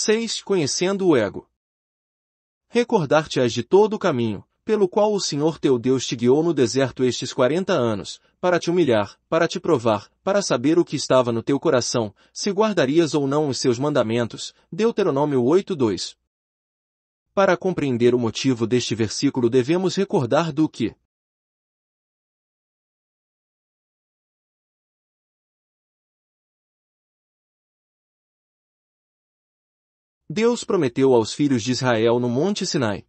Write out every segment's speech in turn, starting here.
6. Conhecendo o ego. Recordar-te-ás de todo o caminho, pelo qual o Senhor teu Deus te guiou no deserto estes 40 anos, para te humilhar, para te provar, para saber o que estava no teu coração, se guardarias ou não os seus mandamentos. Deuteronômio 8:2. Para compreender o motivo deste versículo devemos recordar do que Deus prometeu aos filhos de Israel no Monte Sinai.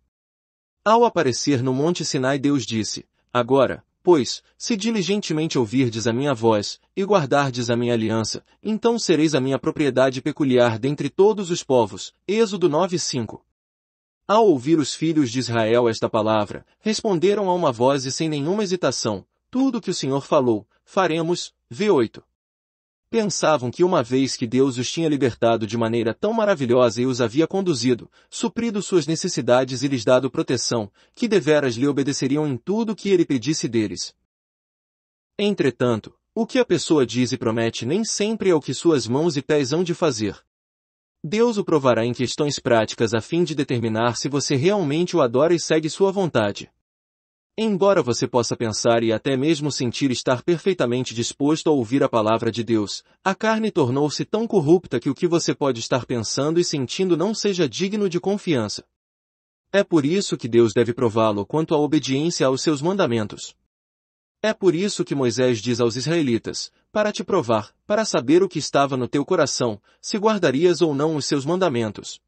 Ao aparecer no Monte Sinai, Deus disse: Agora, pois, se diligentemente ouvirdes a minha voz, e guardardes a minha aliança, então sereis a minha propriedade peculiar dentre todos os povos. Êxodo 9:5. Ao ouvir os filhos de Israel esta palavra, responderam a uma voz e sem nenhuma hesitação: tudo o que o Senhor falou, faremos. V8. Pensavam que uma vez que Deus os tinha libertado de maneira tão maravilhosa e os havia conduzido, suprido suas necessidades e lhes dado proteção, que deveras lhe obedeceriam em tudo o que ele pedisse deles. Entretanto, o que a pessoa diz e promete nem sempre é o que suas mãos e pés hão de fazer. Deus o provará em questões práticas a fim de determinar se você realmente o adora e segue sua vontade. Embora você possa pensar e até mesmo sentir estar perfeitamente disposto a ouvir a palavra de Deus, a carne tornou-se tão corrupta que o que você pode estar pensando e sentindo não seja digno de confiança. É por isso que Deus deve prová-lo quanto à obediência aos seus mandamentos. É por isso que Moisés diz aos israelitas: para te provar, para saber o que estava no teu coração, se guardarias ou não os seus mandamentos.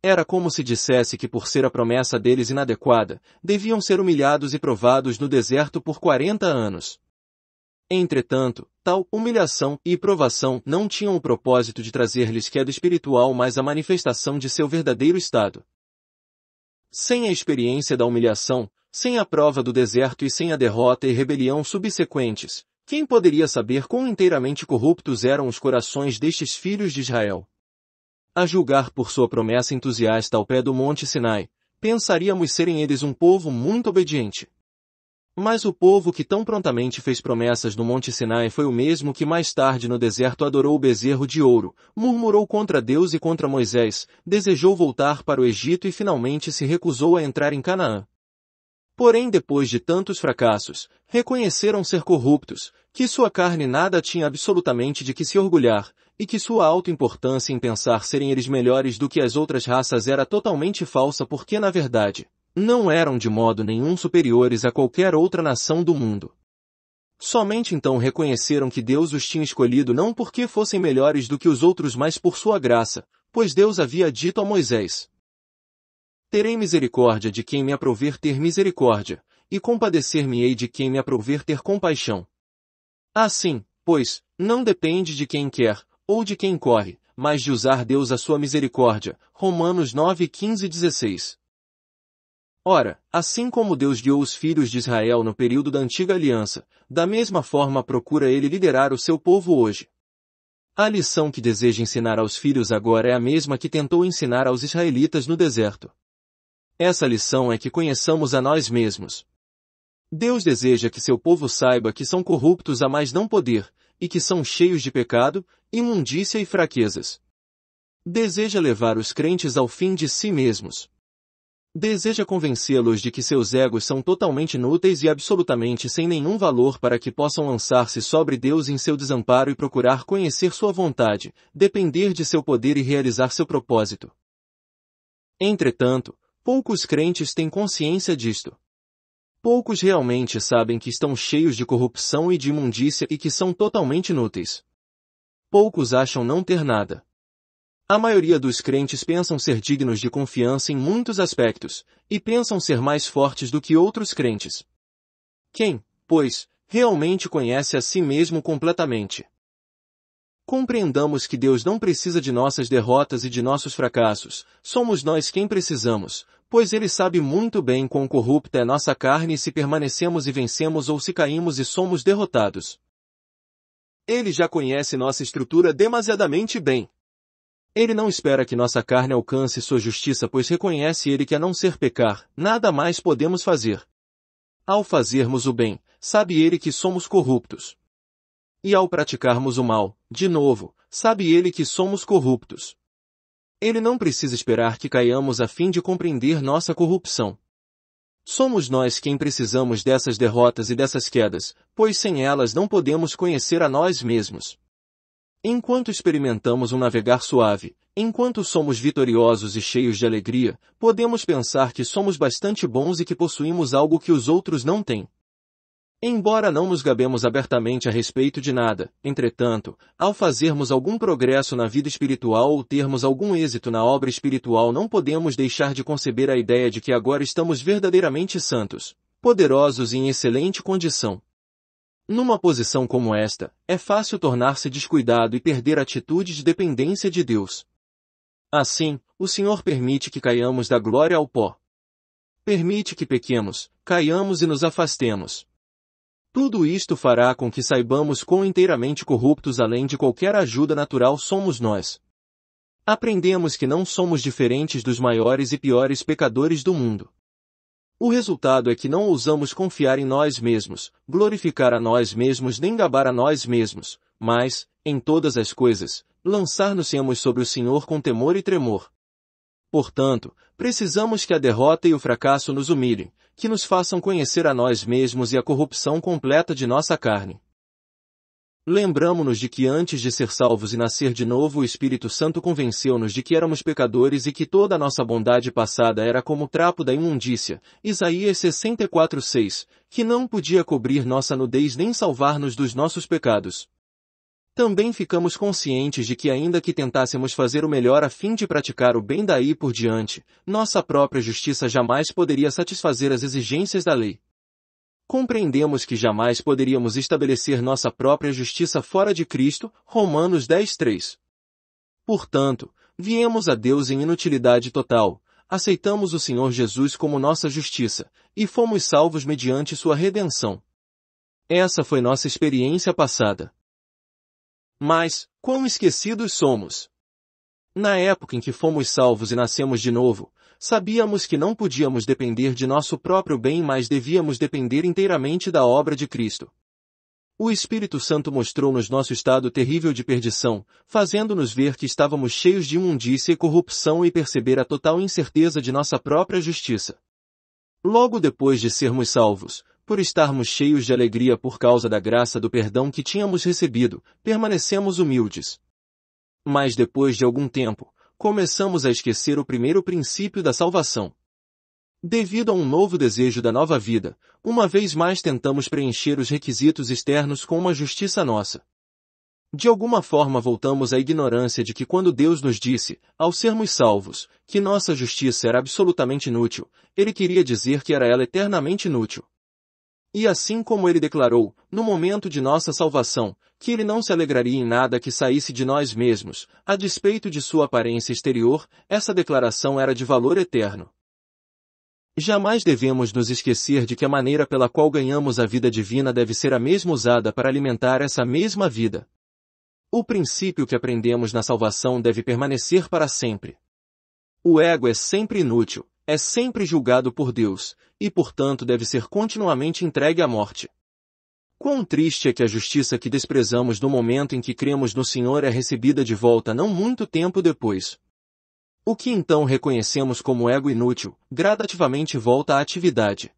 Era como se dissesse que por ser a promessa deles inadequada, deviam ser humilhados e provados no deserto por 40 anos. Entretanto, tal humilhação e provação não tinham o propósito de trazer-lhes queda espiritual, mas a manifestação de seu verdadeiro estado. Sem a experiência da humilhação, sem a prova do deserto e sem a derrota e rebelião subsequentes, quem poderia saber quão inteiramente corruptos eram os corações destes filhos de Israel? A julgar por sua promessa entusiasta ao pé do Monte Sinai, pensaríamos serem eles um povo muito obediente. Mas o povo que tão prontamente fez promessas no Monte Sinai foi o mesmo que mais tarde no deserto adorou o bezerro de ouro, murmurou contra Deus e contra Moisés, desejou voltar para o Egito e finalmente se recusou a entrar em Canaã. Porém, depois de tantos fracassos, reconheceram ser corruptos, que sua carne nada tinha absolutamente de que se orgulhar, e que sua autoimportância em pensar serem eles melhores do que as outras raças era totalmente falsa porque, na verdade, não eram de modo nenhum superiores a qualquer outra nação do mundo. Somente então reconheceram que Deus os tinha escolhido não porque fossem melhores do que os outros, mas por sua graça, pois Deus havia dito a Moisés: terei misericórdia de quem me aprouver ter misericórdia, e compadecer-me-ei de quem me aprouver ter compaixão. Assim, pois, não depende de quem quer, ou de quem corre, mas de usar Deus a sua misericórdia. Romanos 9:15-16. Ora, assim como Deus guiou os filhos de Israel no período da antiga aliança, da mesma forma procura ele liderar o seu povo hoje. A lição que deseja ensinar aos filhos agora é a mesma que tentou ensinar aos israelitas no deserto. Essa lição é que conheçamos a nós mesmos. Deus deseja que seu povo saiba que são corruptos a mais não poder, e que são cheios de pecado, imundícia e fraquezas. Deseja levar os crentes ao fim de si mesmos. Deseja convencê-los de que seus egos são totalmente inúteis e absolutamente sem nenhum valor para que possam lançar-se sobre Deus em seu desamparo e procurar conhecer sua vontade, depender de seu poder e realizar seu propósito. Entretanto, poucos crentes têm consciência disto. Poucos realmente sabem que estão cheios de corrupção e de imundícia e que são totalmente inúteis. Poucos acham não ter nada. A maioria dos crentes pensam ser dignos de confiança em muitos aspectos, e pensam ser mais fortes do que outros crentes. Quem, pois, realmente conhece a si mesmo completamente? Compreendamos que Deus não precisa de nossas derrotas e de nossos fracassos, somos nós quem precisamos, pois Ele sabe muito bem quão corrupta é nossa carne e se permanecemos e vencemos ou se caímos e somos derrotados. Ele já conhece nossa estrutura demasiadamente bem. Ele não espera que nossa carne alcance sua justiça, pois reconhece Ele que a não ser pecar, nada mais podemos fazer. Ao fazermos o bem, sabe Ele que somos corruptos. E ao praticarmos o mal, de novo, sabe Ele que somos corruptos. Ele não precisa esperar que caiamos a fim de compreender nossa corrupção. Somos nós quem precisamos dessas derrotas e dessas quedas, pois sem elas não podemos conhecer a nós mesmos. Enquanto experimentamos um navegar suave, enquanto somos vitoriosos e cheios de alegria, podemos pensar que somos bastante bons e que possuímos algo que os outros não têm. Embora não nos gabemos abertamente a respeito de nada, entretanto, ao fazermos algum progresso na vida espiritual ou termos algum êxito na obra espiritual, não podemos deixar de conceber a ideia de que agora estamos verdadeiramente santos, poderosos e em excelente condição. Numa posição como esta, é fácil tornar-se descuidado e perder a atitude de dependência de Deus. Assim, o Senhor permite que caiamos da glória ao pó. Permite que pequemos, caiamos e nos afastemos. Tudo isto fará com que saibamos quão inteiramente corruptos além de qualquer ajuda natural somos nós. Aprendemos que não somos diferentes dos maiores e piores pecadores do mundo. O resultado é que não ousamos confiar em nós mesmos, glorificar a nós mesmos nem gabar a nós mesmos, mas, em todas as coisas, lançar-nos-emos sobre o Senhor com temor e tremor. Portanto, precisamos que a derrota e o fracasso nos humilhem, que nos façam conhecer a nós mesmos e a corrupção completa de nossa carne. Lembramo-nos de que antes de ser salvos e nascer de novo o Espírito Santo convenceu-nos de que éramos pecadores e que toda a nossa bondade passada era como trapo da imundícia, Isaías 64:6, que não podia cobrir nossa nudez nem salvar-nos dos nossos pecados. Também ficamos conscientes de que ainda que tentássemos fazer o melhor a fim de praticar o bem daí por diante, nossa própria justiça jamais poderia satisfazer as exigências da lei. Compreendemos que jamais poderíamos estabelecer nossa própria justiça fora de Cristo, Romanos 10:3. Portanto, viemos a Deus em inutilidade total, aceitamos o Senhor Jesus como nossa justiça, e fomos salvos mediante sua redenção. Essa foi nossa experiência passada. Mas, quão esquecidos somos! Na época em que fomos salvos e nascemos de novo, sabíamos que não podíamos depender de nosso próprio bem, mas devíamos depender inteiramente da obra de Cristo. O Espírito Santo mostrou-nos nosso estado terrível de perdição, fazendo-nos ver que estávamos cheios de imundícia e corrupção e perceber a total incerteza de nossa própria justiça. Logo depois de sermos salvos, por estarmos cheios de alegria por causa da graça do perdão que tínhamos recebido, permanecemos humildes. Mas depois de algum tempo, começamos a esquecer o primeiro princípio da salvação. Devido a um novo desejo da nova vida, uma vez mais tentamos preencher os requisitos externos com uma justiça nossa. De alguma forma voltamos à ignorância de que quando Deus nos disse, ao sermos salvos, que nossa justiça era absolutamente inútil, Ele queria dizer que era ela eternamente inútil. E assim como Ele declarou, no momento de nossa salvação, que Ele não se alegraria em nada que saísse de nós mesmos, a despeito de sua aparência exterior, essa declaração era de valor eterno. Jamais devemos nos esquecer de que a maneira pela qual ganhamos a vida divina deve ser a mesma usada para alimentar essa mesma vida. O princípio que aprendemos na salvação deve permanecer para sempre. O ego é sempre inútil, é sempre julgado por Deus, e portanto deve ser continuamente entregue à morte. Quão triste é que a justiça que desprezamos no momento em que cremos no Senhor é recebida de volta não muito tempo depois. O que então reconhecemos como ego inútil, gradativamente volta à atividade.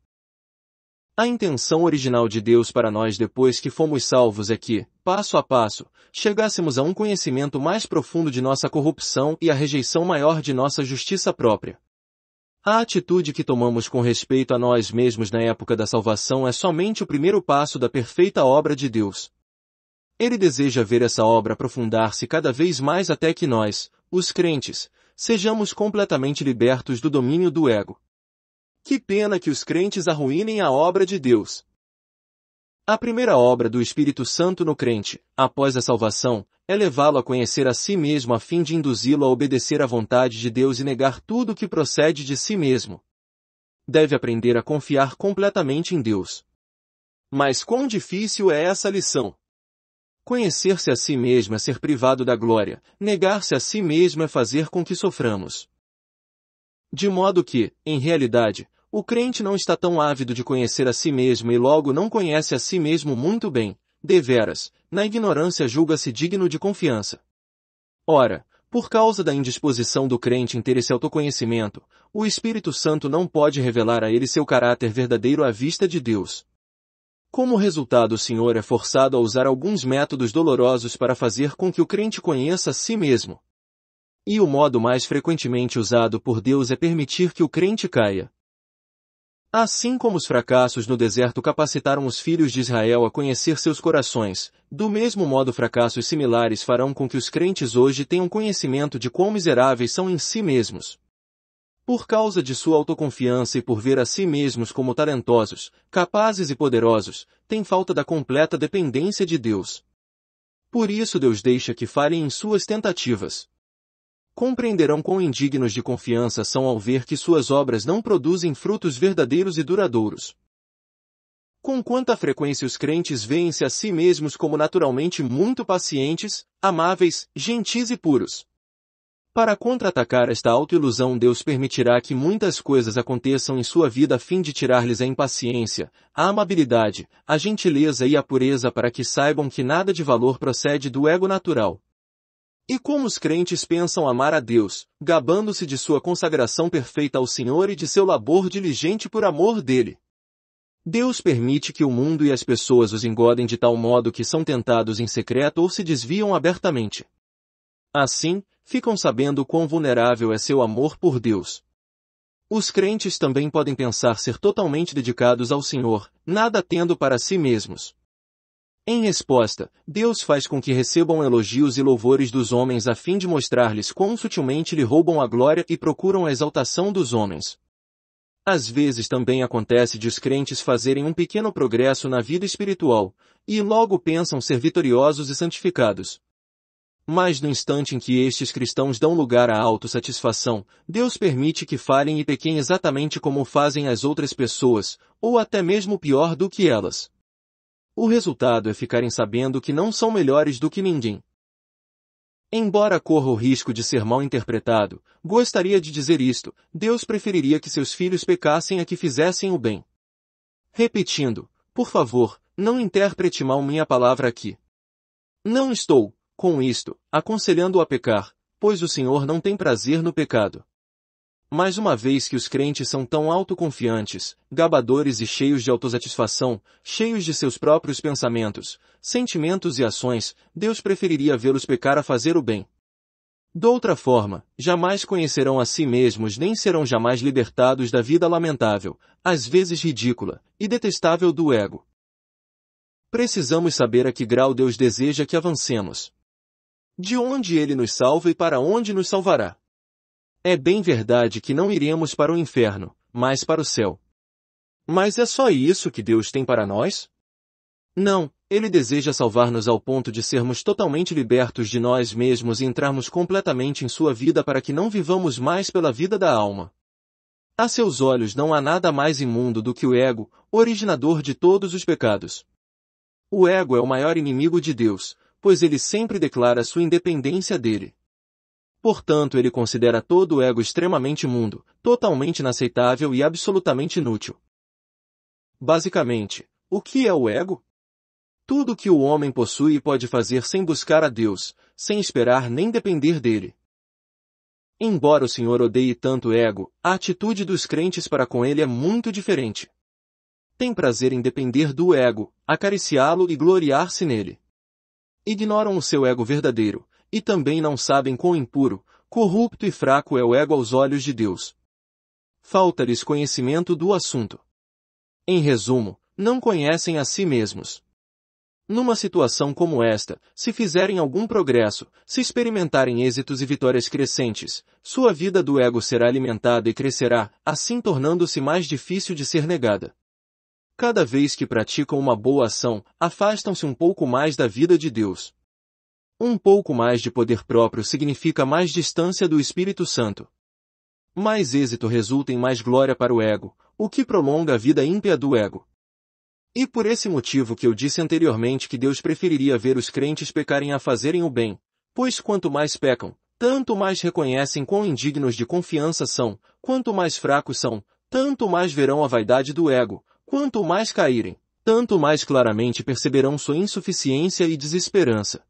A intenção original de Deus para nós depois que fomos salvos é que, passo a passo, chegássemos a um conhecimento mais profundo de nossa corrupção e a rejeição maior de nossa justiça própria. A atitude que tomamos com respeito a nós mesmos na época da salvação é somente o primeiro passo da perfeita obra de Deus. Ele deseja ver essa obra aprofundar-se cada vez mais até que nós, os crentes, sejamos completamente libertos do domínio do ego. Que pena que os crentes arruinem a obra de Deus. A primeira obra do Espírito Santo no crente, após a salvação, é levá-lo a conhecer a si mesmo a fim de induzi-lo a obedecer à vontade de Deus e negar tudo que procede de si mesmo. Deve aprender a confiar completamente em Deus. Mas quão difícil é essa lição! Conhecer-se a si mesmo é ser privado da glória, negar-se a si mesmo é fazer com que soframos. De modo que, em realidade, o crente não está tão ávido de conhecer a si mesmo e logo não conhece a si mesmo muito bem, deveras, na ignorância julga-se digno de confiança. Ora, Por causa da indisposição do crente em ter esse autoconhecimento, o Espírito Santo não pode revelar a ele seu caráter verdadeiro à vista de Deus. Como resultado, o Senhor é forçado a usar alguns métodos dolorosos para fazer com que o crente conheça a si mesmo. E o modo mais frequentemente usado por Deus é permitir que o crente caia. Assim como os fracassos no deserto capacitaram os filhos de Israel a conhecer seus corações, do mesmo modo fracassos similares farão com que os crentes hoje tenham conhecimento de quão miseráveis são em si mesmos. Por causa de sua autoconfiança e por ver a si mesmos como talentosos, capazes e poderosos, têm falta da completa dependência de Deus. Por isso Deus deixa que falhem em suas tentativas. Compreenderão quão indignos de confiança são ao ver que suas obras não produzem frutos verdadeiros e duradouros. Com quanta frequência os crentes veem-se a si mesmos como naturalmente muito pacientes, amáveis, gentis e puros. Para contra-atacar esta autoilusão, Deus permitirá que muitas coisas aconteçam em sua vida a fim de tirar-lhes a impaciência, a amabilidade, a gentileza e a pureza para que saibam que nada de valor procede do ego natural. E como os crentes pensam amar a Deus, gabando-se de sua consagração perfeita ao Senhor e de seu labor diligente por amor dele. Deus permite que o mundo e as pessoas os engodem de tal modo que são tentados em secreto ou se desviam abertamente. Assim, ficam sabendo quão vulnerável é seu amor por Deus. Os crentes também podem pensar ser totalmente dedicados ao Senhor, nada tendo para si mesmos. Em resposta, Deus faz com que recebam elogios e louvores dos homens a fim de mostrar-lhes quão sutilmente lhe roubam a glória e procuram a exaltação dos homens. Às vezes também acontece de os crentes fazerem um pequeno progresso na vida espiritual, e logo pensam ser vitoriosos e santificados. Mas no instante em que estes cristãos dão lugar à autossatisfação, Deus permite que falhem e pequem exatamente como fazem as outras pessoas, ou até mesmo pior do que elas. O resultado é ficarem sabendo que não são melhores do que ninguém. Embora corra o risco de ser mal interpretado, gostaria de dizer isto: Deus preferiria que seus filhos pecassem a que fizessem o bem. Repetindo, por favor, não interprete mal minha palavra aqui. Não estou, com isto, aconselhando-o a pecar, pois o Senhor não tem prazer no pecado. Mas uma vez que os crentes são tão autoconfiantes, gabadores e cheios de autossatisfação, cheios de seus próprios pensamentos, sentimentos e ações, Deus preferiria vê-los pecar a fazer o bem. Doutra forma, jamais conhecerão a si mesmos nem serão jamais libertados da vida lamentável, às vezes ridícula, e detestável do ego. Precisamos saber a que grau Deus deseja que avancemos. De onde Ele nos salva e para onde nos salvará. É bem verdade que não iremos para o inferno, mas para o céu. Mas é só isso que Deus tem para nós? Não, Ele deseja salvar-nos ao ponto de sermos totalmente libertos de nós mesmos e entrarmos completamente em sua vida para que não vivamos mais pela vida da alma. A seus olhos não há nada mais imundo do que o ego, originador de todos os pecados. O ego é o maior inimigo de Deus, pois ele sempre declara sua independência dele. Portanto, ele considera todo o ego extremamente imundo, totalmente inaceitável e absolutamente inútil. Basicamente, o que é o ego? Tudo que o homem possui e pode fazer sem buscar a Deus, sem esperar nem depender dele. Embora o Senhor odeie tanto o ego, a atitude dos crentes para com ele é muito diferente. Tem prazer em depender do ego, acariciá-lo e gloriar-se nele. Ignoram o seu ego verdadeiro, e também não sabem quão impuro, corrupto e fraco é o ego aos olhos de Deus. Falta-lhes conhecimento do assunto. Em resumo, não conhecem a si mesmos. Numa situação como esta, se fizerem algum progresso, se experimentarem êxitos e vitórias crescentes, sua vida do ego será alimentada e crescerá, assim tornando-se mais difícil de ser negada. Cada vez que praticam uma boa ação, afastam-se um pouco mais da vida de Deus. Um pouco mais de poder próprio significa mais distância do Espírito Santo. Mais êxito resulta em mais glória para o ego, o que prolonga a vida ímpia do ego. E por esse motivo que eu disse anteriormente que Deus preferiria ver os crentes pecarem a fazerem o bem, pois quanto mais pecam, tanto mais reconhecem quão indignos de confiança são, quanto mais fracos são, tanto mais verão a vaidade do ego, quanto mais caírem, tanto mais claramente perceberão sua insuficiência e desesperança.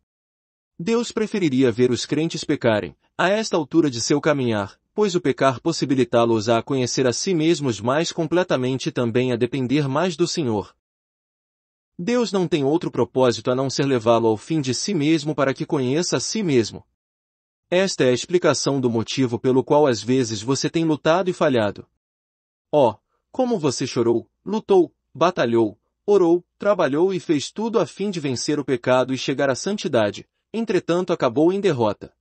Deus preferiria ver os crentes pecarem, a esta altura de seu caminhar, pois o pecar possibilitá-los a conhecer a si mesmos mais completamente e também a depender mais do Senhor. Deus não tem outro propósito a não ser levá-lo ao fim de si mesmo para que conheça a si mesmo. Esta é a explicação do motivo pelo qual às vezes você tem lutado e falhado. Oh, como você chorou, lutou, batalhou, orou, trabalhou e fez tudo a fim de vencer o pecado e chegar à santidade, entretanto acabou em derrota.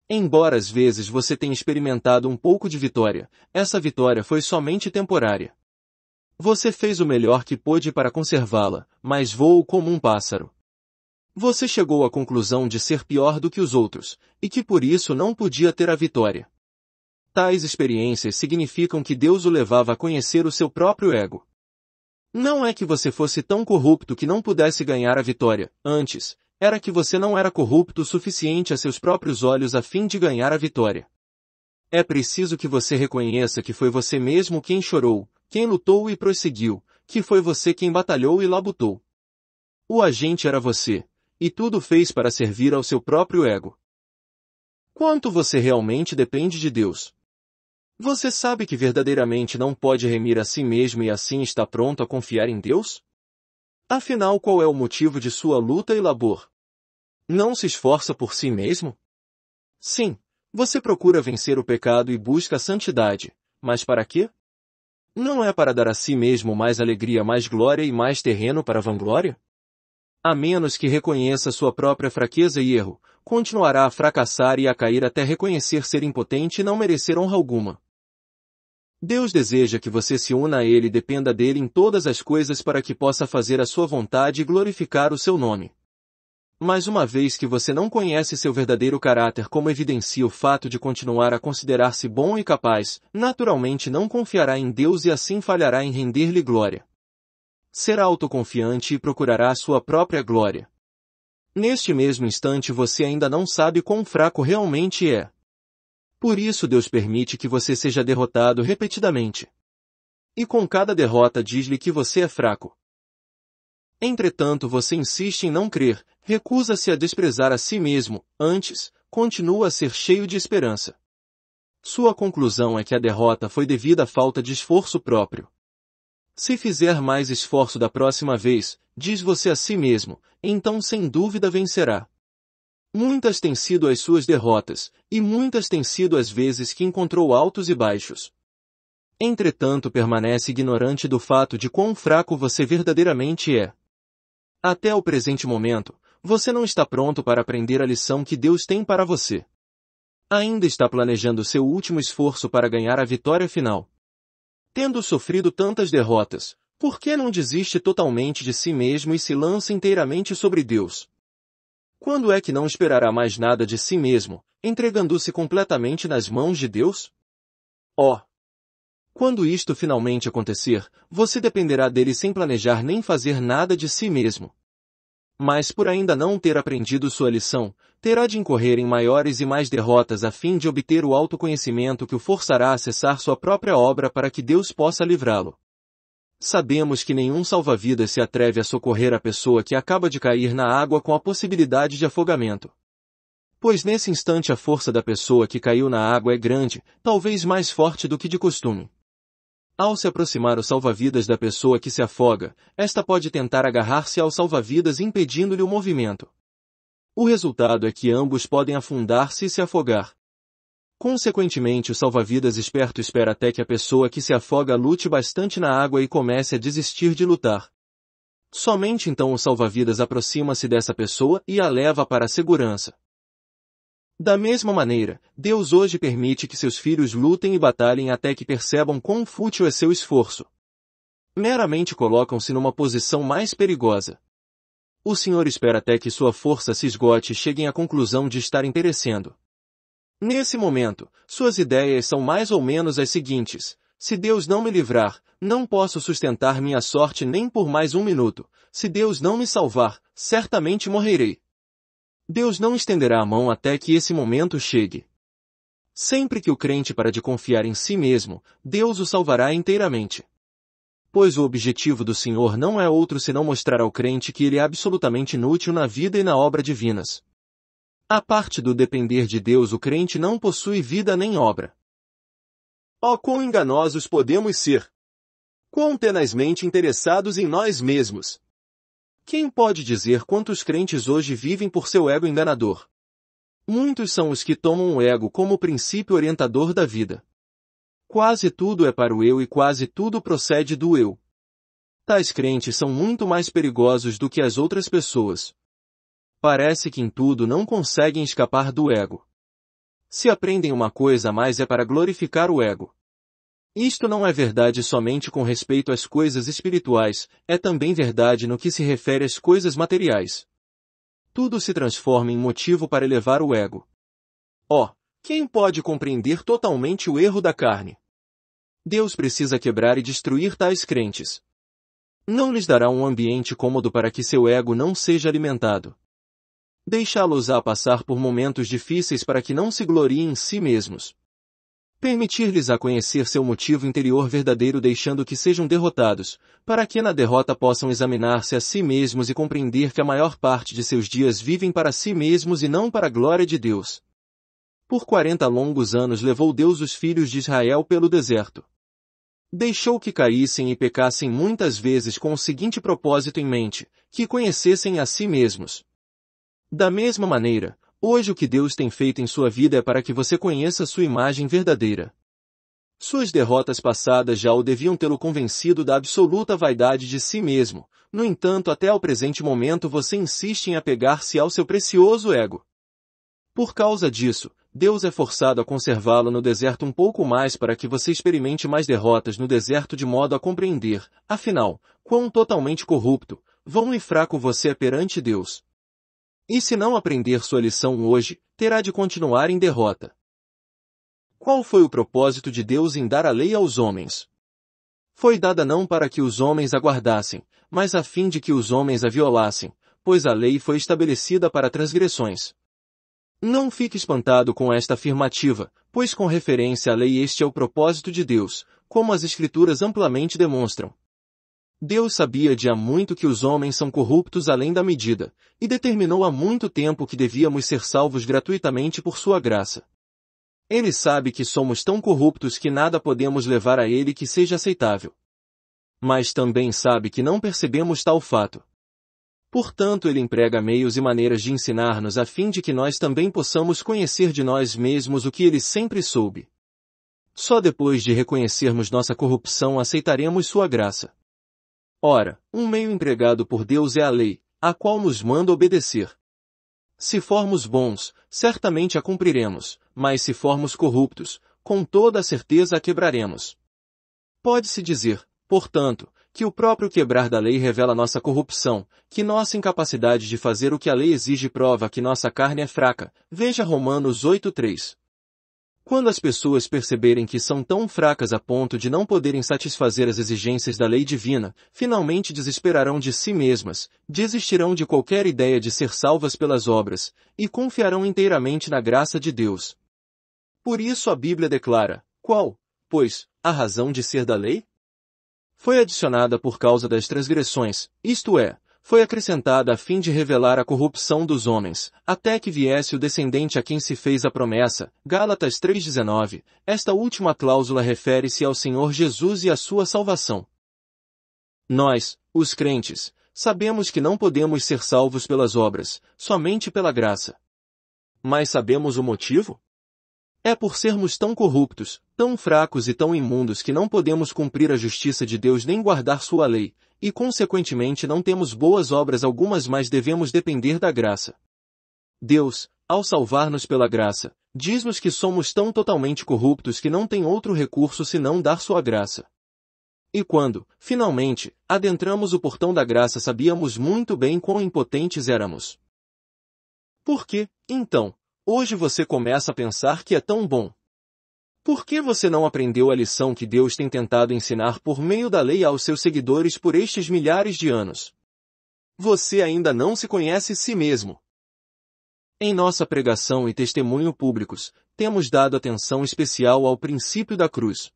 Embora às vezes você tenha experimentado um pouco de vitória, essa vitória foi somente temporária. Você fez o melhor que pôde para conservá-la, mas voou como um pássaro. Você chegou à conclusão de ser pior do que os outros, e que por isso não podia ter a vitória. Tais experiências significam que Deus o levava a conhecer o seu próprio ego. Não é que você fosse tão corrupto que não pudesse ganhar a vitória, antes, era que você não era corrupto o suficiente a seus próprios olhos a fim de ganhar a vitória. É preciso que você reconheça que foi você mesmo quem chorou, quem lutou e prosseguiu, que foi você quem batalhou e labutou. O agente era você, e tudo fez para servir ao seu próprio ego. Quanto você realmente depende de Deus? Você sabe que verdadeiramente não pode remir a si mesmo e assim está pronto a confiar em Deus? Afinal, qual é o motivo de sua luta e labor? Não se esforça por si mesmo? Sim, você procura vencer o pecado e busca a santidade, mas para quê? Não é para dar a si mesmo mais alegria, mais glória e mais terreno para a vanglória? A menos que reconheça sua própria fraqueza e erro, continuará a fracassar e a cair até reconhecer ser impotente e não merecer honra alguma. Deus deseja que você se una a Ele e dependa dele em todas as coisas para que possa fazer a sua vontade e glorificar o seu nome. Mas uma vez que você não conhece seu verdadeiro caráter, como evidencia o fato de continuar a considerar-se bom e capaz, naturalmente não confiará em Deus e assim falhará em render-lhe glória. Será autoconfiante e procurará a sua própria glória. Neste mesmo instante você ainda não sabe quão fraco realmente é. Por isso Deus permite que você seja derrotado repetidamente. E com cada derrota diz-lhe que você é fraco. Entretanto você insiste em não crer, recusa-se a desprezar a si mesmo, antes, continua a ser cheio de esperança. Sua conclusão é que a derrota foi devida à falta de esforço próprio. Se fizer mais esforço da próxima vez, diz você a si mesmo, então sem dúvida vencerá. Muitas têm sido as suas derrotas, e muitas têm sido as vezes que encontrou altos e baixos. Entretanto permanece ignorante do fato de quão fraco você verdadeiramente é. Até o presente momento, você não está pronto para aprender a lição que Deus tem para você. Ainda está planejando seu último esforço para ganhar a vitória final. Tendo sofrido tantas derrotas, por que não desiste totalmente de si mesmo e se lança inteiramente sobre Deus? Quando é que não esperará mais nada de si mesmo, entregando-se completamente nas mãos de Deus? Oh! Quando isto finalmente acontecer, você dependerá dele sem planejar nem fazer nada de si mesmo. Mas por ainda não ter aprendido sua lição, terá de incorrer em maiores e mais derrotas a fim de obter o autoconhecimento que o forçará a cessar sua própria obra para que Deus possa livrá-lo. Sabemos que nenhum salva-vidas se atreve a socorrer a pessoa que acaba de cair na água com a possibilidade de afogamento. Pois nesse instante a força da pessoa que caiu na água é grande, talvez mais forte do que de costume. Ao se aproximar o salva-vidas da pessoa que se afoga, esta pode tentar agarrar-se ao salva-vidas impedindo-lhe o movimento. O resultado é que ambos podem afundar-se e se afogar. Consequentemente, o salva-vidas esperto espera até que a pessoa que se afoga lute bastante na água e comece a desistir de lutar. Somente então o salva-vidas aproxima-se dessa pessoa e a leva para a segurança. Da mesma maneira, Deus hoje permite que seus filhos lutem e batalhem até que percebam quão fútil é seu esforço. Meramente colocam-se numa posição mais perigosa. O Senhor espera até que sua força se esgote e cheguem à conclusão de estarem perecendo. Nesse momento, suas ideias são mais ou menos as seguintes: se Deus não me livrar, não posso sustentar minha sorte nem por mais um minuto. Se Deus não me salvar, certamente morrerei. Deus não estenderá a mão até que esse momento chegue. Sempre que o crente para de confiar em si mesmo, Deus o salvará inteiramente. Pois o objetivo do Senhor não é outro senão mostrar ao crente que ele é absolutamente inútil na vida e na obra divinas. A parte do depender de Deus, o crente não possui vida nem obra. Oh, quão enganosos podemos ser! Quão tenazmente interessados em nós mesmos! Quem pode dizer quantos crentes hoje vivem por seu ego enganador? Muitos são os que tomam o ego como princípio orientador da vida. Quase tudo é para o eu e quase tudo procede do eu. Tais crentes são muito mais perigosos do que as outras pessoas. Parece que em tudo não conseguem escapar do ego. Se aprendem uma coisa a mais é para glorificar o ego. Isto não é verdade somente com respeito às coisas espirituais, é também verdade no que se refere às coisas materiais. Tudo se transforma em motivo para elevar o ego. Oh, quem pode compreender totalmente o erro da carne? Deus precisa quebrar e destruir tais crentes. Não lhes dará um ambiente cômodo para que seu ego não seja alimentado. Deixá-los-á passar por momentos difíceis para que não se gloriem em si mesmos. Permitir-lhes a conhecer seu motivo interior verdadeiro deixando que sejam derrotados, para que na derrota possam examinar-se a si mesmos e compreender que a maior parte de seus dias vivem para si mesmos e não para a glória de Deus. Por 40 longos anos levou Deus os filhos de Israel pelo deserto. Deixou que caíssem e pecassem muitas vezes com o seguinte propósito em mente, que conhecessem a si mesmos. Da mesma maneira, hoje o que Deus tem feito em sua vida é para que você conheça sua imagem verdadeira. Suas derrotas passadas já o deviam tê-lo convencido da absoluta vaidade de si mesmo, no entanto até ao presente momento você insiste em apegar-se ao seu precioso ego. Por causa disso, Deus é forçado a conservá-lo no deserto um pouco mais para que você experimente mais derrotas no deserto de modo a compreender, afinal, quão totalmente corrupto, vão e fraco você é perante Deus. E se não aprender sua lição hoje, terá de continuar em derrota. Qual foi o propósito de Deus em dar a lei aos homens? Foi dada não para que os homens a guardassem, mas a fim de que os homens a violassem, pois a lei foi estabelecida para transgressões. Não fique espantado com esta afirmativa, pois com referência à lei este é o propósito de Deus, como as Escrituras amplamente demonstram. Deus sabia de há muito que os homens são corruptos além da medida, e determinou há muito tempo que devíamos ser salvos gratuitamente por sua graça. Ele sabe que somos tão corruptos que nada podemos levar a Ele que seja aceitável. Mas também sabe que não percebemos tal fato. Portanto, Ele emprega meios e maneiras de ensinar-nos a fim de que nós também possamos conhecer de nós mesmos o que Ele sempre soube. Só depois de reconhecermos nossa corrupção aceitaremos sua graça. Ora, um meio empregado por Deus é a lei, a qual nos manda obedecer. Se formos bons, certamente a cumpriremos, mas se formos corruptos, com toda a certeza a quebraremos. Pode-se dizer, portanto, que o próprio quebrar da lei revela nossa corrupção, que nossa incapacidade de fazer o que a lei exige prova que nossa carne é fraca. Veja Romanos 8:3. Quando as pessoas perceberem que são tão fracas a ponto de não poderem satisfazer as exigências da lei divina, finalmente desesperarão de si mesmas, desistirão de qualquer ideia de ser salvas pelas obras, e confiarão inteiramente na graça de Deus. Por isso a Bíblia declara, qual, pois, a razão de ser da lei? Foi adicionada por causa das transgressões, isto é, foi acrescentada a fim de revelar a corrupção dos homens, até que viesse o descendente a quem se fez a promessa. Gálatas 3:19. Esta última cláusula refere-se ao Senhor Jesus e à sua salvação. Nós, os crentes, sabemos que não podemos ser salvos pelas obras, somente pela graça. Mas sabemos o motivo? É por sermos tão corruptos, tão fracos e tão imundos que não podemos cumprir a justiça de Deus nem guardar sua lei, e consequentemente não temos boas obras algumas, mas devemos depender da graça. Deus, ao salvar-nos pela graça, diz-nos que somos tão totalmente corruptos que não tem outro recurso senão dar sua graça. E quando, finalmente, adentramos o portão da graça sabíamos muito bem quão impotentes éramos. Por que, então, hoje você começa a pensar que é tão bom? Por que você não aprendeu a lição que Deus tem tentado ensinar por meio da lei aos seus seguidores por estes milhares de anos? Você ainda não se conhece si mesmo. Em nossa pregação e testemunho públicos, temos dado atenção especial ao princípio da cruz.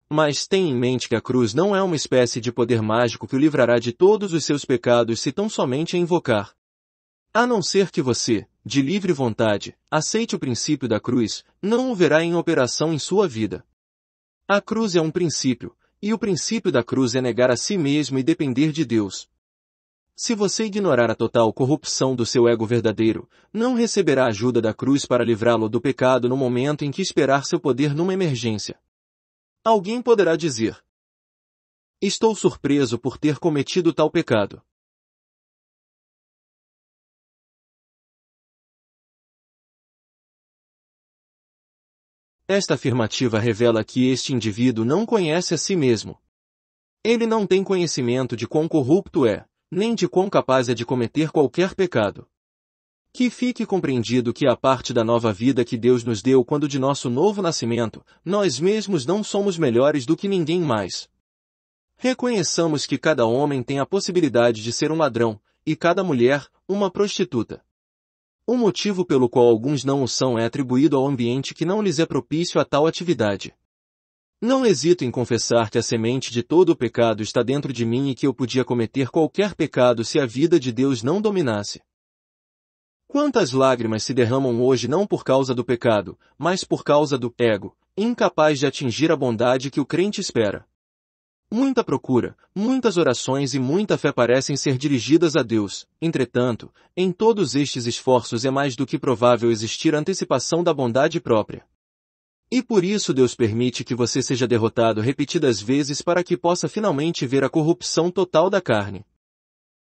Mas tenha em mente que a cruz não é uma espécie de poder mágico que o livrará de todos os seus pecados se tão somente a invocar. A não ser que você, de livre vontade, aceite o princípio da cruz, não o verá em operação em sua vida. A cruz é um princípio, e o princípio da cruz é negar a si mesmo e depender de Deus. Se você ignorar a total corrupção do seu ego verdadeiro, não receberá a ajuda da cruz para livrá-lo do pecado no momento em que esperar seu poder numa emergência. Alguém poderá dizer: estou surpreso por ter cometido tal pecado. Esta afirmativa revela que este indivíduo não conhece a si mesmo. Ele não tem conhecimento de quão corrupto é, nem de quão capaz é de cometer qualquer pecado. Que fique compreendido que a parte da nova vida que Deus nos deu quando de nosso novo nascimento, nós mesmos não somos melhores do que ninguém mais. Reconheçamos que cada homem tem a possibilidade de ser um ladrão, e cada mulher, uma prostituta. O motivo pelo qual alguns não o são é atribuído ao ambiente que não lhes é propício a tal atividade. Não hesito em confessar que a semente de todo o pecado está dentro de mim e que eu podia cometer qualquer pecado se a vida de Deus não dominasse. Quantas lágrimas se derramam hoje não por causa do pecado, mas por causa do ego, incapaz de atingir a bondade que o crente espera. Muita procura, muitas orações e muita fé parecem ser dirigidas a Deus, entretanto, em todos estes esforços é mais do que provável existir antecipação da bondade própria. E por isso Deus permite que você seja derrotado repetidas vezes para que possa finalmente ver a corrupção total da carne.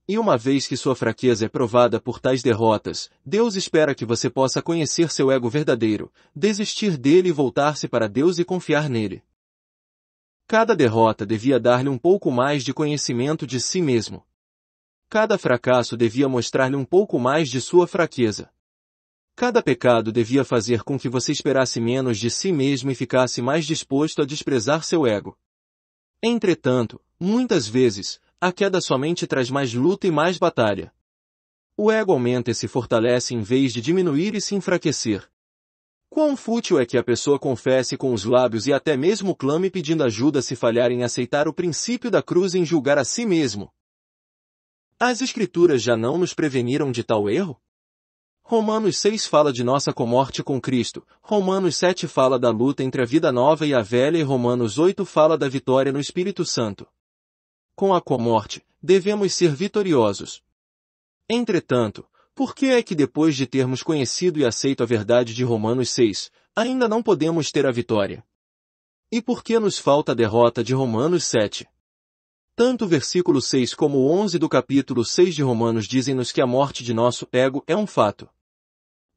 E uma vez que sua fraqueza é provada por tais derrotas, Deus espera que você possa conhecer seu ego verdadeiro, desistir dele e voltar-se para Deus e confiar nele. Cada derrota devia dar-lhe um pouco mais de conhecimento de si mesmo. Cada fracasso devia mostrar-lhe um pouco mais de sua fraqueza. Cada pecado devia fazer com que você esperasse menos de si mesmo e ficasse mais disposto a desprezar seu ego. Entretanto, muitas vezes, a queda somente traz mais luta e mais batalha. O ego aumenta e se fortalece em vez de diminuir e se enfraquecer. Quão fútil é que a pessoa confesse com os lábios e até mesmo clame pedindo ajuda se falhar em aceitar o princípio da cruz e em julgar a si mesmo. As Escrituras já não nos preveniram de tal erro? Romanos 6 fala de nossa comorte com Cristo, Romanos 7 fala da luta entre a vida nova e a velha e Romanos 8 fala da vitória no Espírito Santo. Com a comorte, devemos ser vitoriosos. Entretanto, por que é que depois de termos conhecido e aceito a verdade de Romanos 6, ainda não podemos ter a vitória? E por que nos falta a derrota de Romanos 7? Tanto o versículo 6 como o 11 do capítulo 6 de Romanos dizem-nos que a morte de nosso ego é um fato.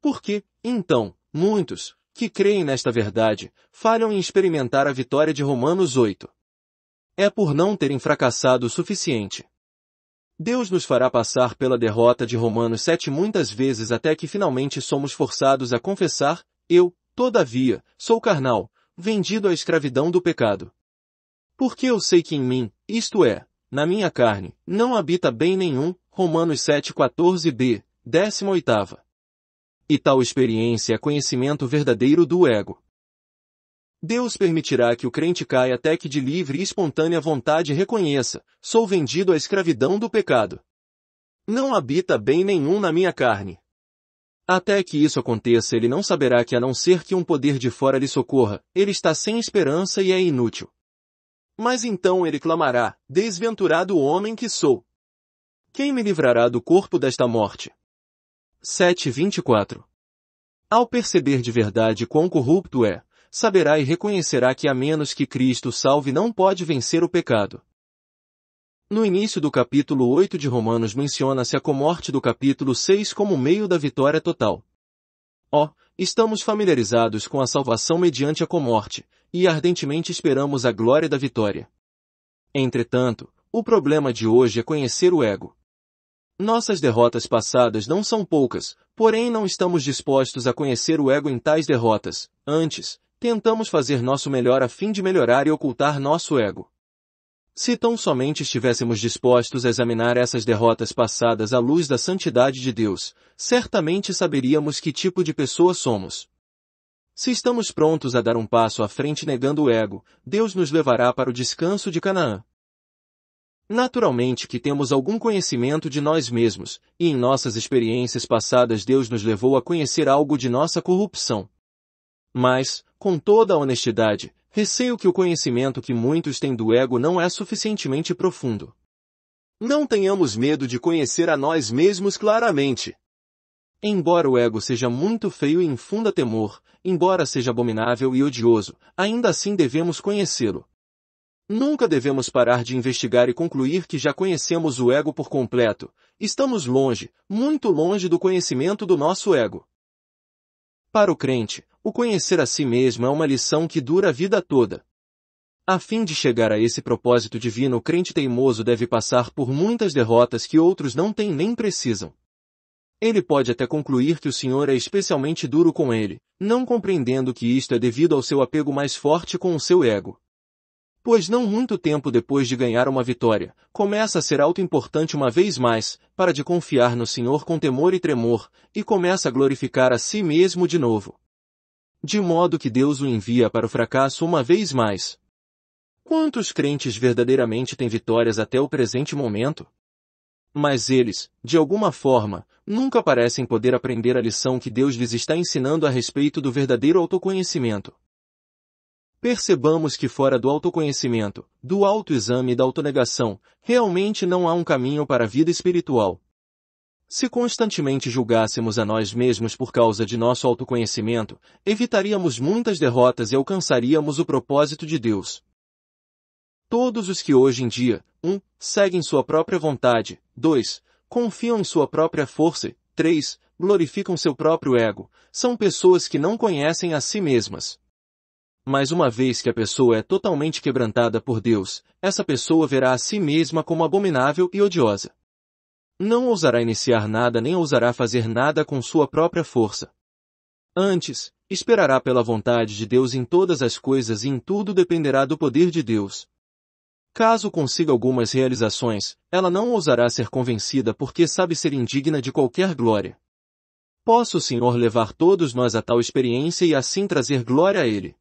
Por que, então, muitos, que creem nesta verdade, falham em experimentar a vitória de Romanos 8? É por não terem fracassado o suficiente. Deus nos fará passar pela derrota de Romanos 7 muitas vezes até que finalmente somos forçados a confessar: eu, todavia, sou carnal, vendido à escravidão do pecado. Porque eu sei que em mim, isto é, na minha carne, não habita bem nenhum, Romanos 7,14b, 18ª. E tal experiência é conhecimento verdadeiro do ego. Deus permitirá que o crente caia até que de livre e espontânea vontade reconheça: sou vendido à escravidão do pecado. Não habita bem nenhum na minha carne. Até que isso aconteça ele não saberá que a não ser que um poder de fora lhe socorra, ele está sem esperança e é inútil. Mas então ele clamará: desventurado homem que sou! Quem me livrará do corpo desta morte? 7:24. Ao perceber de verdade quão corrupto é, saberá e reconhecerá que a menos que Cristo salve não pode vencer o pecado. No início do capítulo 8 de Romanos menciona-se a comorte do capítulo 6 como meio da vitória total. Estamos familiarizados com a salvação mediante a comorte, e ardentemente esperamos a glória da vitória. Entretanto, o problema de hoje é conhecer o ego. Nossas derrotas passadas não são poucas, porém não estamos dispostos a conhecer o ego em tais derrotas. Antes, tentamos fazer nosso melhor a fim de melhorar e ocultar nosso ego. Se tão somente estivéssemos dispostos a examinar essas derrotas passadas à luz da santidade de Deus, certamente saberíamos que tipo de pessoa somos. Se estamos prontos a dar um passo à frente negando o ego, Deus nos levará para o descanso de Canaã. Naturalmente que temos algum conhecimento de nós mesmos, e em nossas experiências passadas Deus nos levou a conhecer algo de nossa corrupção. Mas, com toda a honestidade, receio que o conhecimento que muitos têm do ego não é suficientemente profundo. Não tenhamos medo de conhecer a nós mesmos claramente. Embora o ego seja muito feio e infunda temor, embora seja abominável e odioso, ainda assim devemos conhecê-lo. Nunca devemos parar de investigar e concluir que já conhecemos o ego por completo. Estamos longe, muito longe do conhecimento do nosso ego. Para o crente, o conhecer a si mesmo é uma lição que dura a vida toda. A fim de chegar a esse propósito divino, o crente teimoso deve passar por muitas derrotas que outros não têm nem precisam. Ele pode até concluir que o Senhor é especialmente duro com ele, não compreendendo que isto é devido ao seu apego mais forte com o seu ego. Pois não muito tempo depois de ganhar uma vitória, começa a ser autoimportante uma vez mais, para de confiar no Senhor com temor e tremor, e começa a glorificar a si mesmo de novo. De modo que Deus o envia para o fracasso uma vez mais. Quantos crentes verdadeiramente têm vitórias até o presente momento? Mas eles, de alguma forma, nunca parecem poder aprender a lição que Deus lhes está ensinando a respeito do verdadeiro autoconhecimento. Percebamos que fora do autoconhecimento, do autoexame e da autonegação, realmente não há um caminho para a vida espiritual. Se constantemente julgássemos a nós mesmos por causa de nosso autoconhecimento, evitaríamos muitas derrotas e alcançaríamos o propósito de Deus. Todos os que hoje em dia, 1. Seguem sua própria vontade, 2. Confiam em sua própria força, 3. Glorificam seu próprio ego, são pessoas que não conhecem a si mesmas. Mas uma vez que a pessoa é totalmente quebrantada por Deus, essa pessoa verá a si mesma como abominável e odiosa. Não ousará iniciar nada nem ousará fazer nada com sua própria força. Antes, esperará pela vontade de Deus em todas as coisas e em tudo dependerá do poder de Deus. Caso consiga algumas realizações, ela não ousará ser convencida porque sabe ser indigna de qualquer glória. Possa o Senhor levar todos nós a tal experiência e assim trazer glória a Ele.